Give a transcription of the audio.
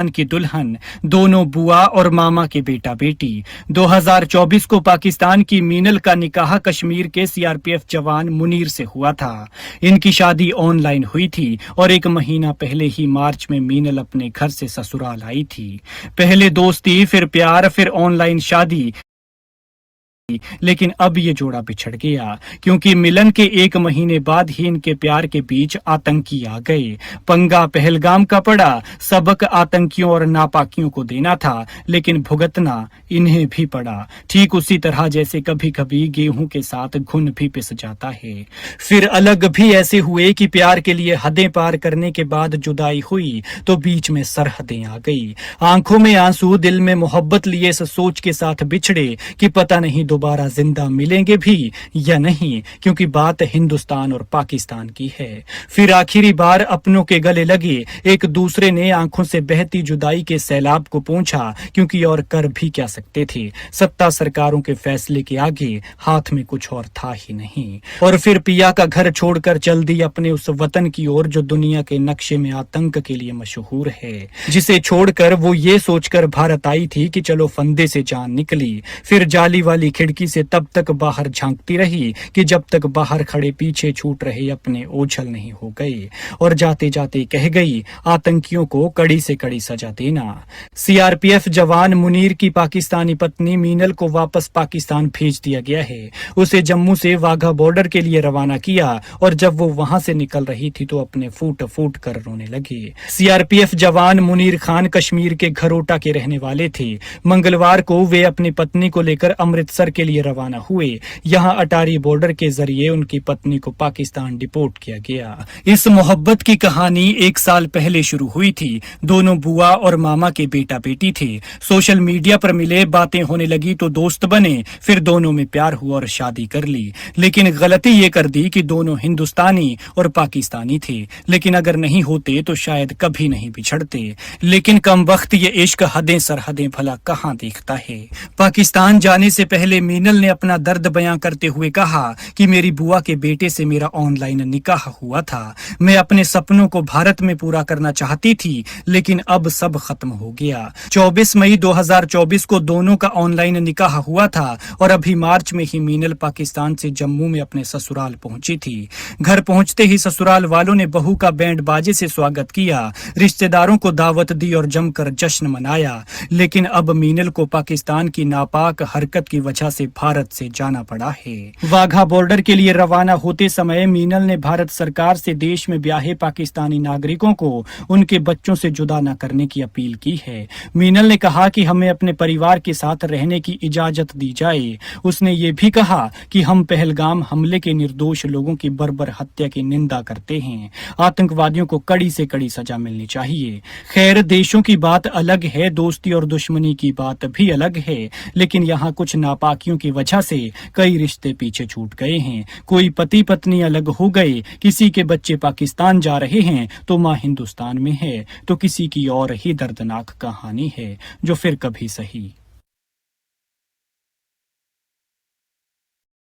की दुल्हन, दोनों बुआ और मामा के बेटा बेटी। 2024 को पाकिस्तान की मीनल का निकाह कश्मीर के सीआरपीएफ जवान मुनीर से हुआ था। इनकी शादी ऑनलाइन हुई थी और एक महीना पहले ही मार्च में मीनल अपने घर से ससुराल आई थी। पहले दोस्ती, फिर प्यार, फिर ऑनलाइन शादी। लेकिन अब ये जोड़ा बिछड़ गया क्योंकि मिलन के एक महीने बाद ही इनके प्यार के बीच आतंकी आ गए। पंगा पहलगाम का पड़ा। सबक आतंकियों और नापाकियों को देना था, लेकिन भुगतना इन्हें भी पड़ा। ठीक उसी तरह जैसे कभी कभी गेहूं के साथ घुन भी पिस जाता है। फिर अलग भी ऐसे हुए कि प्यार के लिए हदें पार करने के बाद जुदाई हुई तो बीच में सरहदें आ गई। आंखों में आंसू, दिल में मोहब्बत लिए इस सोच के साथ बिछड़े कि पता नहीं दोबारा जिंदा मिलेंगे भी या नहीं, क्योंकि बात हिंदुस्तान और पाकिस्तान की है। फिर आखिरी बार अपनों के गले लगे, एक दूसरे ने आंखों से बहती जुदाई के सैलाब को पोंछा, क्योंकि और कर भी क्या सकते थे। सत्ता सरकारों के फैसले के आगे हाथ में कुछ और था ही नहीं। और फिर पिया का घर छोड़कर चल दी अपने उस वतन की ओर जो दुनिया के नक्शे में आतंक के लिए मशहूर है, जिसे छोड़कर वो ये सोचकर भारत आई थी कि चलो फंदे से जान निकली। फिर जाली वाली खिड़की से तब तक बाहर झांकती रही कि जब तक बाहर खड़े पीछे छूट रहे अपने ओझल नहीं हो गए। और जाते जाते कह गई, आतंकियों को कड़ी से कड़ी सजा देना। सीआरपीएफ जवान मुनीर की पाकिस्तानी पत्नी मीनल को वापस पाकिस्तान भेज दिया गया है। उसे जम्मू से वाघा बॉर्डर के लिए रवाना किया और जब वो वहां से निकल रही थी तो अपने फूट फूट कर रोने लगे। सीआरपीएफ जवान मुनीर खान कश्मीर के घरोटा के रहने वाले थे। मंगलवार को वे अपनी पत्नी को लेकर अमृतसर के लिए रवाना हुए। यहाँ अटारी बॉर्डर के जरिए उनकी पत्नी को पाकिस्तान डिपोर्ट किया गया। इस मोहब्बत की कहानी 1 साल पहले शुरू हुई थी। दोनों बुआ और मामा के बेटा बेटी थे। सोशल मीडिया पर मिले, बातें होने लगी तो दोस्त बने। फिर दोनों में प्यार हुआ और शादी कर ली। लेकिन गलती ये कर दी कि दोनों हिंदुस्तानी और पाकिस्तानी थे। लेकिन अगर नहीं होते तो शायद कभी नहीं बिछड़ते। लेकिन कम वक्त ये इश्क हदें सरहदें भला कहाँ देखता है। पाकिस्तान जाने से पहले मीनल ने अपना दर्द बयां करते हुए कहा कि मेरी बुआ के बेटे से मेरा ऑनलाइन निकाह हुआ था। मैं अपने सपनों को भारत में पूरा करना चाहती थी, लेकिन अब सब खत्म हो गया। 24 मई 2024 को दोनों का ऑनलाइन निकाह हुआ था और अभी मार्च में ही मीनल पाकिस्तान से जम्मू में अपने ससुराल पहुंची थी। घर पहुंचते ही ससुराल वालों ने बहू का बैंड बाजे से स्वागत किया, रिश्तेदारों को दावत दी और जमकर जश्न मनाया। लेकिन अब मीनल को पाकिस्तान की नापाक हरकत की वजह से भारत से जाना पड़ा है। वाघा बॉर्डर के लिए रवाना होते समय मीनल ने भारत सरकार से देश में ब्याहे पाकिस्तानी नागरिकों को उनके बच्चों से जुदा न करने की अपील की है। मीनल ने कहा कि हमें अपने परिवार के साथ रहने की इजाजत दी जाए। उसने ये भी कहा कि हम पहलगाम हमले के निर्दोष लोगों की बर्बर हत्या की निंदा करते हैं। आतंकवादियों को कड़ी से कड़ी सजा मिलनी चाहिए। खैर, देशों की बात अलग है, दोस्ती और दुश्मनी की बात भी अलग है। लेकिन यहाँ कुछ नापाकियों की वजह से कई रिश्ते पीछे छूट गए हैं। कोई पति पत्नी अलग हो गए, किसी के बच्चे पाकिस्तान जा रहे हैं तो माँ हिंदुस्तान में है, तो किसी की और ही दर्दनाक कहानी है जो फिर कभी सही।